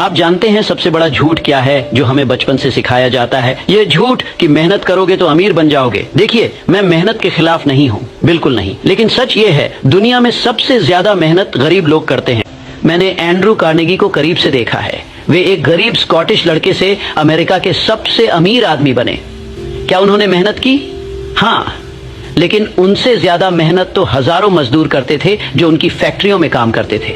आप जानते हैं सबसे बड़ा झूठ क्या है जो हमें बचपन से सिखाया जाता है? ये झूठ कि मेहनत करोगे तो अमीर बन जाओगे। देखिए, मैं मेहनत के खिलाफ नहीं हूँ, बिल्कुल नहीं, लेकिन सच ये है दुनिया में सबसे ज्यादा मेहनत गरीब लोग करते हैं। मैंने एंड्रू कार्नेगी को करीब से देखा है। वे एक गरीब स्कॉटिश लड़के से अमेरिका के सबसे अमीर आदमी बने। क्या उन्होंने मेहनत की? हाँ, लेकिन उनसे ज्यादा मेहनत तो हजारों मजदूर करते थे जो उनकी फैक्ट्रियों में काम करते थे।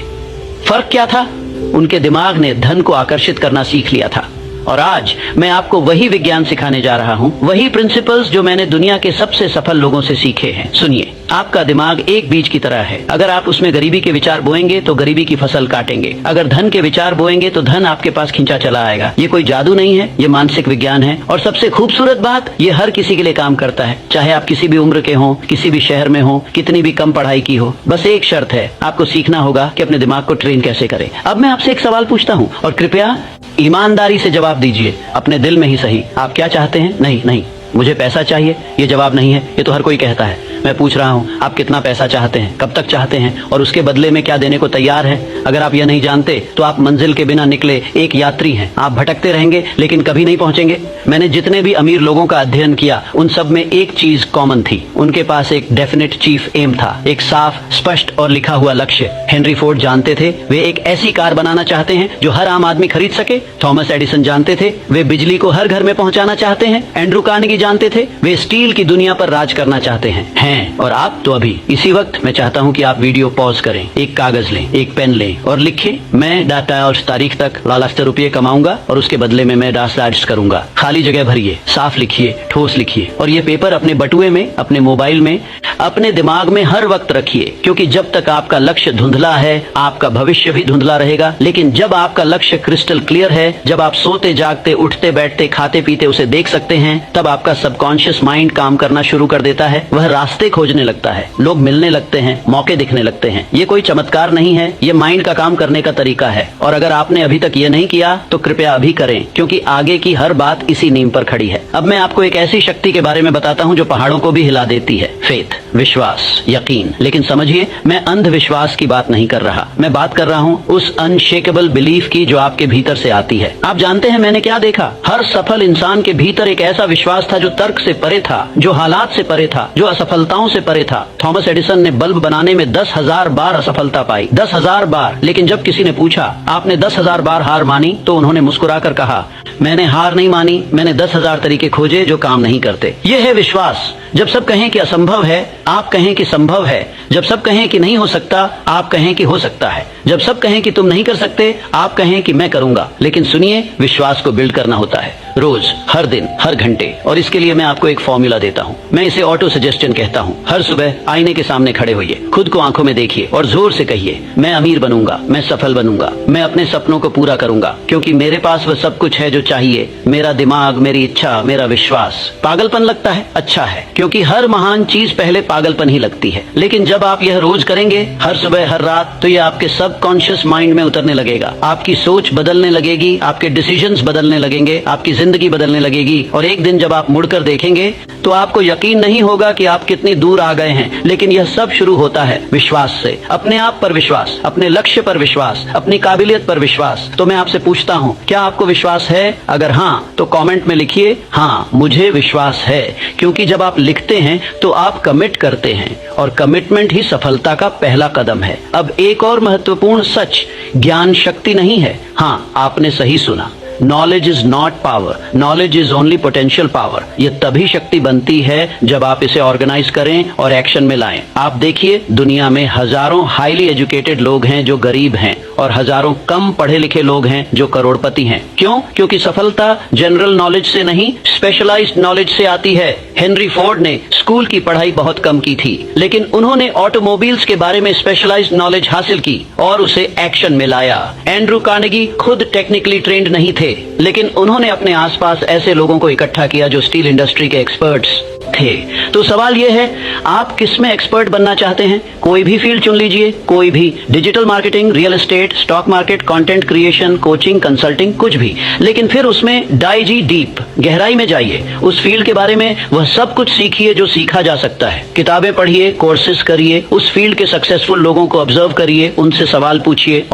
फर्क क्या था? उनके दिमाग ने धन को आकर्षित करना सीख लिया था। और आज मैं आपको वही विज्ञान सिखाने जा रहा हूँ, वही प्रिंसिपल्स जो मैंने दुनिया के सबसे सफल लोगों से सीखे हैं। सुनिए, आपका दिमाग एक बीज की तरह है। अगर आप उसमें गरीबी के विचार बोएंगे तो गरीबी की फसल काटेंगे। अगर धन के विचार बोएंगे तो धन आपके पास खींचा चला आएगा। ये कोई जादू नहीं है, ये मानसिक विज्ञान है। और सबसे खूबसूरत बात, ये हर किसी के लिए काम करता है, चाहे आप किसी भी उम्र के हों, किसी भी शहर में हो, कितनी भी कम पढ़ाई की हो। बस एक शर्त है, आपको सीखना होगा कि अपने दिमाग को ट्रेन कैसे करें। अब मैं आपसे एक सवाल पूछता हूँ और कृपया ईमानदारी से जवाब दीजिए, अपने दिल में ही सही। आप क्या चाहते हैं? नहीं नहीं, मुझे पैसा चाहिए, ये जवाब नहीं है। ये तो हर कोई कहता है। मैं पूछ रहा हूँ, आप कितना पैसा चाहते हैं, कब तक चाहते हैं और उसके बदले में क्या देने को तैयार हैं? अगर आप यह नहीं जानते तो आप मंजिल के बिना निकले एक यात्री हैं। आप भटकते रहेंगे लेकिन कभी नहीं पहुंचेंगे। मैंने जितने भी अमीर लोगों का अध्ययन किया, उन सब में एक चीज कॉमन थी, उनके पास एक डेफिनेट चीफ एम था, एक साफ, स्पष्ट और लिखा हुआ लक्ष्य। हेनरी फोर्ड जानते थे वे एक ऐसी कार बनाना चाहते हैं जो हर आम आदमी खरीद सके। थॉमस एडिसन जानते थे वे बिजली को हर घर में पहुंचाना चाहते हैं। एंड्रू कार्नेगी जानते थे वे स्टील की दुनिया पर राज करना चाहते हैं। और आप तो अभी इसी वक्त मैं चाहता हूं कि आप वीडियो पॉज करें, एक कागज लें, एक पेन लें और लिखें, मैं डाटा और तारीख तक लाख रुपये कमाऊंगा और उसके बदले में मैं डास करूंगा। खाली जगह भरिए, साफ लिखिए, ठोस लिखिए और ये पेपर अपने बटुए में, अपने मोबाइल में, अपने दिमाग में हर वक्त रखिए, क्योंकि जब तक आपका लक्ष्य धुंधला है आपका भविष्य भी धुंधला रहेगा। लेकिन जब आपका लक्ष्य क्रिस्टल क्लियर है, जब आप सोते जागते, उठते बैठते, खाते पीते उसे देख सकते हैं, तब आपका सबकॉन्शियस माइंड काम करना शुरू कर देता है। वह रास्ते खोजने लगता है, लोग मिलने लगते हैं, मौके दिखने लगते हैं। ये कोई चमत्कार नहीं है, ये माइंड का काम करने का तरीका है। और अगर आपने अभी तक ये नहीं किया तो कृपया अभी करें, क्योंकि आगे की हर बात इसी नींव पर खड़ी है। अब मैं आपको एक ऐसी शक्ति के बारे में बताता हूँ जो पहाड़ों को भी हिला देती है। फेथ, विश्वास, यकीन। लेकिन समझिए, मैं अंधविश्वास की बात नहीं कर रहा, मैं बात कर रहा हूँ उस अनशेकेबल बिलीफ की जो आपके भीतर से आती है। आप जानते हैं मैंने क्या देखा? हर सफल इंसान के भीतर एक ऐसा विश्वास था जो तर्क से परे था, जो हालात से परे था, जो असफलताओं से परे था। थॉमस एडिसन ने बल्ब बनाने में 10,000 बार असफलता पाई, 10,000 बार। लेकिन जब किसी ने पूछा, आपने 10,000 बार हार मानी? तो उन्होंने मुस्कुराकर कहा, मैंने हार नहीं मानी, मैंने 10,000 तरीके खोजे जो काम नहीं करते। यह है विश्वास। जब सब कहें कि असंभव है, आप कहें कि संभव है। जब सब कहें कि नहीं हो सकता, आप कहें कि हो सकता है। जब सब कहें कि तुम नहीं कर सकते, आप कहें कि मैं करूंगा। लेकिन सुनिए, विश्वास को बिल्ड करना होता है रोज, हर दिन, हर घंटे। और इसके लिए मैं आपको एक फॉर्मूला देता हूँ, मैं इसे ऑटो सजेस्शन कहता हूँ। हर सुबह आईने के सामने खड़े होइए, खुद को आंखों में देखिए और जोर से कहिए, मैं अमीर बनूंगा, मैं सफल बनूंगा, मैं अपने सपनों को पूरा करूंगा, क्योंकि मेरे पास वह सब कुछ है जो चाहिए। मेरा दिमाग, मेरी इच्छा, मेरा विश्वास। पागलपन लगता है? अच्छा है, क्योंकि हर महान चीज पहले पागलपन ही लगती है। लेकिन जब आप यह रोज करेंगे, हर सुबह, हर रात, तो यह आपके सबकॉन्शियस माइंड में उतरने लगेगा। आपकी सोच बदलने लगेगी, आपके डिसीजंस बदलने लगेंगे, आपकी जिंदगी बदलने लगेगी। और एक दिन जब आप मुड़कर देखेंगे तो आपको यकीन नहीं होगा कि आप कितनी दूर आ गए हैं। लेकिन यह सब शुरू होता है विश्वास से। अपने आप पर विश्वास, अपने लक्ष्य पर विश्वास, अपनी काबिलियत पर विश्वास। तो मैं आपसे पूछता हूँ, क्या आपको विश्वास है? अगर हाँ तो कमेंट में लिखिए, हाँ मुझे विश्वास है। क्योंकि जब आप लिखते हैं तो आप कमिट करते हैं और कमिटमेंट ही सफलता का पहला कदम है। अब एक और महत्वपूर्ण सच, ज्ञान शक्ति नहीं है। हाँ, आपने सही सुना, knowledge is not power, knowledge is only potential power. ये तभी शक्ति बनती है जब आप इसे ऑर्गेनाइज करें और एक्शन में लाएं। आप देखिए, दुनिया में हजारों हाईली एजुकेटेड लोग हैं जो गरीब हैं और हजारों कम पढ़े लिखे लोग हैं जो करोड़पति हैं। क्यों? क्योंकि सफलता जनरल नॉलेज से नहीं, स्पेशलाइज्ड नॉलेज से आती है। हेनरी फोर्ड ने स्कूल की पढ़ाई बहुत कम की थी, लेकिन उन्होंने ऑटोमोबाइल्स के बारे में स्पेशलाइज्ड नॉलेज हासिल की और उसे एक्शन में लाया। एंड्रू कार्नेगी खुद टेक्निकली ट्रेंड नहीं थे, लेकिन उन्होंने अपने आसपास ऐसे लोगों को इकट्ठा किया जो स्टील इंडस्ट्री के एक्सपर्ट्स थे। तो सवाल यह है, आप किस में एक्सपर्ट बनना चाहते हैं? कोई भी फील्ड चुन लीजिए, कोई भी, digital marketing, real estate, stock market, content creation, coaching, consulting, कुछ भी, लेकिन फिर उसमें डाइजी डीप, गहराई में जाइए। उस फील्ड के बारे में वह सब कुछ सीखिए जो सीखा जा सकता है। किताबें पढ़िए, कोर्सेज करिए, उस फील्ड के सक्सेसफुल लोगों को ऑब्जर्व करिए, उनसे सवाल पूछिए,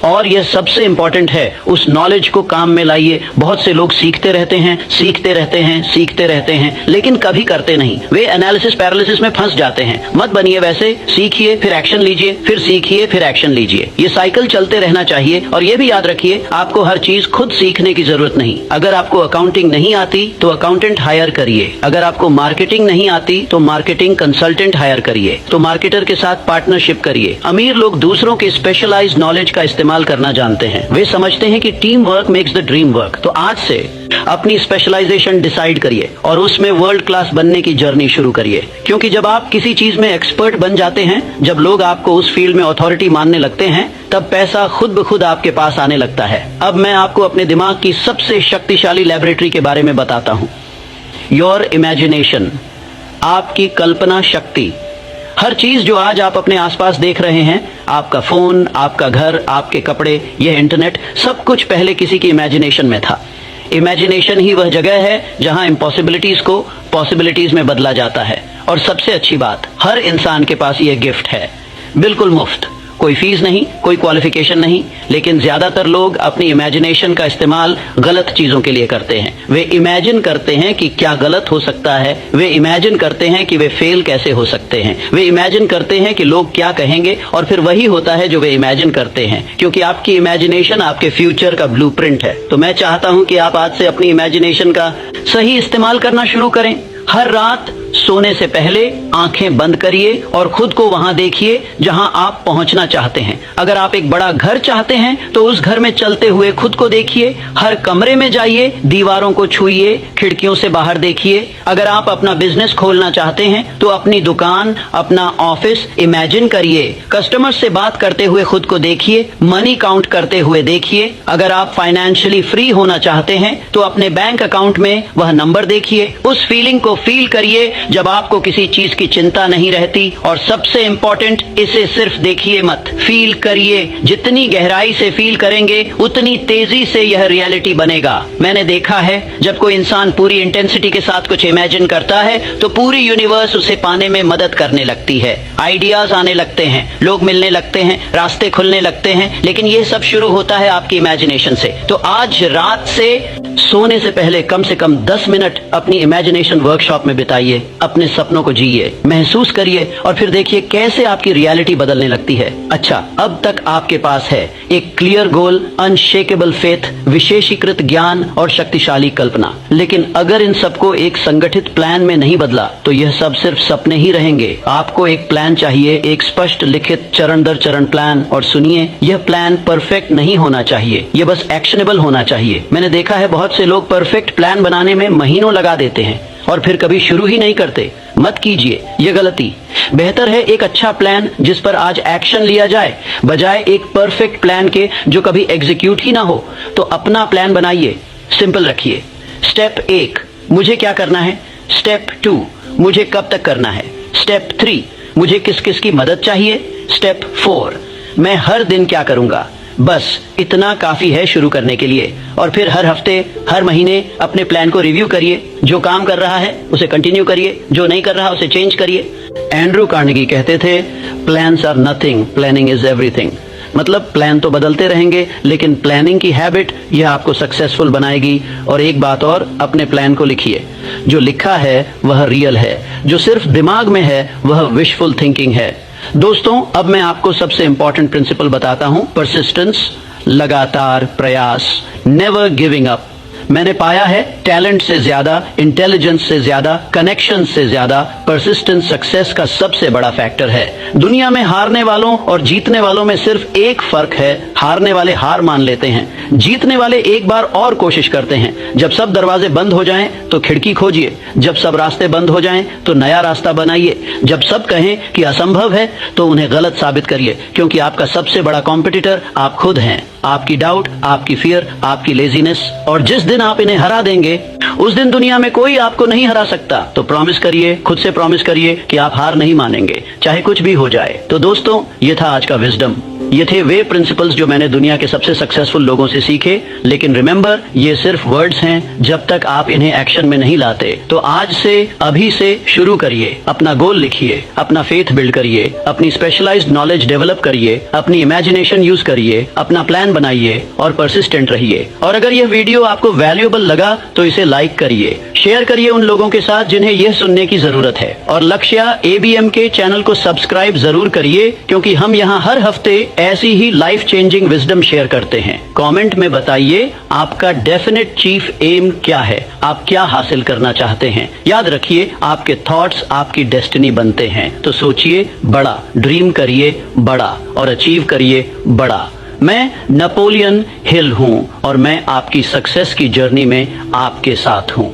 और यह सबसे इंपॉर्टेंट है, उस नॉलेज को काम में लाइए। बहुत से लोग सीखते रहते हैं, लेकिन कभी करते नहीं। वे एनालिसिस पैरालिसिस में फंस जाते हैं। मत बनिए वैसे, सीखिए फिर एक्शन लीजिए, फिर सीखिए फिर एक्शन लीजिए। ये साइकिल चलते रहना चाहिए। और ये भी याद रखिए, आपको हर चीज खुद सीखने की जरूरत नहीं। अगर आपको अकाउंटिंग नहीं आती तो अकाउंटेंट हायर करिए। अगर आपको मार्केटिंग नहीं आती तो मार्केटिंग कंसल्टेंट हायर करिए। तो मार्केटर के साथ पार्टनरशिप करिए। अमीर लोग दूसरों के स्पेशलाइज्ड नॉलेज का इस्तेमाल करना जानते हैं। वे समझते हैं कि team work makes the dream work. तो आज से अपनी स्पेशलाइजेशन डिसाइड करिए और उसमें वर्ल्ड क्लास बनने की जर्नी शुरू करिए। क्योंकि जब आप किसी चीज में एक्सपर्ट बन जाते हैं, जब लोग आपको उस फील्ड में अथॉरिटी मानने लगते हैं, तब पैसा खुद ब खुद आपके पास आने लगता है। अब मैं आपको अपने दिमाग की सबसे शक्तिशाली लैबोरेटरी के बारे में बताता हूँ। योर इमेजिनेशन, आपकी कल्पना शक्ति। हर चीज जो आज आप अपने आसपास देख रहे हैं, आपका फोन, आपका घर, आपके कपड़े, यह इंटरनेट, सब कुछ पहले किसी की इमेजिनेशन में था। इमेजिनेशन ही वह जगह है जहां इम्पॉसिबिलिटीज को पॉसिबिलिटीज में बदला जाता है। और सबसे अच्छी बात, हर इंसान के पास यह गिफ्ट है, बिल्कुल मुफ्त, कोई फीस नहीं, कोई क्वालिफिकेशन नहीं। लेकिन ज्यादातर लोग अपनी इमेजिनेशन का इस्तेमाल गलत चीजों के लिए करते हैं। वे इमेजिन करते हैं कि क्या गलत हो सकता है, वे इमेजिन करते हैं कि वे फेल कैसे हो सकते हैं, वे इमेजिन करते हैं कि लोग क्या कहेंगे, और फिर वही होता है जो वे इमेजिन करते हैं। क्योंकि आपकी इमेजिनेशन आपके फ्यूचर का ब्लूप्रिंट है। तो मैं चाहता हूं कि आप आज से अपनी इमेजिनेशन का सही इस्तेमाल करना शुरू करें। हर रात सोने से पहले आंखें बंद करिए और खुद को वहां देखिए जहां आप पहुंचना चाहते हैं। अगर आप एक बड़ा घर चाहते हैं तो उस घर में चलते हुए खुद को देखिए। हर कमरे में जाइए, दीवारों को छूइए, खिड़कियों से बाहर देखिए। अगर आप अपना बिजनेस खोलना चाहते हैं तो अपनी दुकान, अपना ऑफिस इमेजिन करिए। कस्टमर से बात करते हुए खुद को देखिए, मनी काउंट करते हुए देखिए। अगर आप फाइनेंशियली फ्री होना चाहते हैं तो अपने बैंक अकाउंट में वह नंबर देखिए। उस फीलिंग को फील करिए जब आपको किसी चीज की चिंता नहीं रहती। और सबसे इंपॉर्टेंट, इसे सिर्फ देखिए मत, फील करिए। जितनी गहराई से फील करेंगे उतनी तेजी से यह रियलिटी बनेगा। मैंने देखा है, जब कोई इंसान पूरी इंटेंसिटी के साथ कुछ इमेजिन करता है तो पूरी यूनिवर्स उसे पाने में मदद करने लगती है। आइडियाज आने लगते हैं, लोग मिलने लगते हैं, रास्ते खुलने लगते हैं। लेकिन यह सब शुरू होता है आपकी इमेजिनेशन से। तो आज रात से सोने से पहले कम से कम 10 मिनट अपनी इमेजिनेशन वर्कशॉप में बिताइए। अपने सपनों को जिए, महसूस करिए और फिर देखिए कैसे आपकी रियलिटी बदलने लगती है। अच्छा, अब तक आपके पास है एक क्लियर गोल, अनशेकेबल फेथ, विशेषीकृत ज्ञान और शक्तिशाली कल्पना। लेकिन अगर इन सबको एक संगठित प्लान में नहीं बदला तो यह सब सिर्फ सपने ही रहेंगे। आपको एक प्लान चाहिए, एक स्पष्ट लिखित चरण दर चरण प्लान। और सुनिए, यह प्लान परफेक्ट नहीं होना चाहिए, यह बस एक्शनेबल होना चाहिए। मैंने देखा है बहुत से लोग परफेक्ट प्लान बनाने में महीनों लगा देते हैं और फिर कभी शुरू ही नहीं करते। मत कीजिए ये गलती। बेहतर है एक अच्छा प्लान जिस पर आज एक्शन लिया जाए, बजाय एक परफेक्ट प्लान के जो कभी एग्जीक्यूट ही ना हो। तो अपना प्लान बनाइए, सिंपल रखिए। स्टेप 1, मुझे क्या करना है। स्टेप 2, मुझे कब तक करना है। स्टेप 3, मुझे किस किस की मदद चाहिए। स्टेप 4, मैं हर दिन क्या करूंगा। बस इतना काफी है शुरू करने के लिए। और फिर हर हफ्ते, हर महीने अपने प्लान को रिव्यू करिए। जो काम कर रहा है उसे कंटिन्यू करिए, जो नहीं कर रहा उसे चेंज करिए। एंड्रू कार्नेगी कहते थे, plans are nothing, planning is everything. मतलब प्लान तो बदलते रहेंगे लेकिन प्लानिंग की हैबिट यह आपको सक्सेसफुल बनाएगी। और एक बात और, अपने प्लान को लिखिए। जो लिखा है वह रियल है, जो सिर्फ दिमाग में है वह विशफुल थिंकिंग है। दोस्तों, अब मैं आपको सबसे इंपॉर्टेंट प्रिंसिपल बताता हूं, परसिस्टेंस, लगातार प्रयास, नेवर गिविंग अप। मैंने पाया है टैलेंट से ज्यादा, इंटेलिजेंस से ज्यादा, कनेक्शन से ज्यादा परसिस्टेंस सक्सेस का सबसे बड़ा फैक्टर है। दुनिया में हारने वालों और जीतने वालों में सिर्फ एक फर्क है, हारने वाले हार मान लेते हैं, जीतने वाले एक बार और कोशिश करते हैं। जब सब दरवाजे बंद हो जाएं तो खिड़की खोजिए, जब सब रास्ते बंद हो जाएं तो नया रास्ता बनाइए, जब सब कहें कि असंभव है तो उन्हें गलत साबित करिए। क्योंकि आपका सबसे बड़ा कॉम्पिटिटर आप खुद हैं। आपकी डाउट, आपकी फियर, आपकी लेजीनेस। और जिस दिन आप इन्हें हरा देंगे उस दिन दुनिया में कोई आपको नहीं हरा सकता। तो प्रॉमिस करिए, खुद से प्रॉमिस करिए कि आप हार नहीं मानेंगे, चाहे कुछ भी हो जाए। तो दोस्तों, ये था आज का विजडम। ये थे वे प्रिंसिपल्स जो मैंने दुनिया के सबसे सक्सेसफुल लोगों से सीखे। लेकिन रिमेंबर, ये सिर्फ वर्ड्स हैं। जब तक आप इन्हें एक्शन में नहीं लाते, तो आज से, अभी से शुरू करिए। अपना गोल लिखिए, अपना फेथ बिल्ड करिए, अपनी स्पेशलाइज्ड नॉलेज डेवलप करिए, अपनी इमेजिनेशन यूज करिए, अपना प्लान बनाइए और परसिस्टेंट रहिए। और अगर यह वीडियो आपको वैल्यूएबल लगा तो इसे लाइक करिए, शेयर करिए उन लोगों के साथ जिन्हें यह सुनने की जरूरत है। और लक्ष्य ABM के चैनल को सब्सक्राइब जरूर करिए, क्योंकि हम यहाँ हर हफ्ते ऐसी ही लाइफ चेंजिंग विजडम शेयर करते हैं। कमेंट में बताइए आपका डेफिनेट चीफ एम क्या है, आप क्या हासिल करना चाहते हैं। याद रखिए, आपके थॉट्स आपकी डेस्टिनी बनते हैं। तो सोचिए बड़ा, ड्रीम करिए बड़ा और अचीव करिए बड़ा। मैं नेपोलियन हिल हूँ और मैं आपकी सक्सेस की जर्नी में आपके साथ हूँ।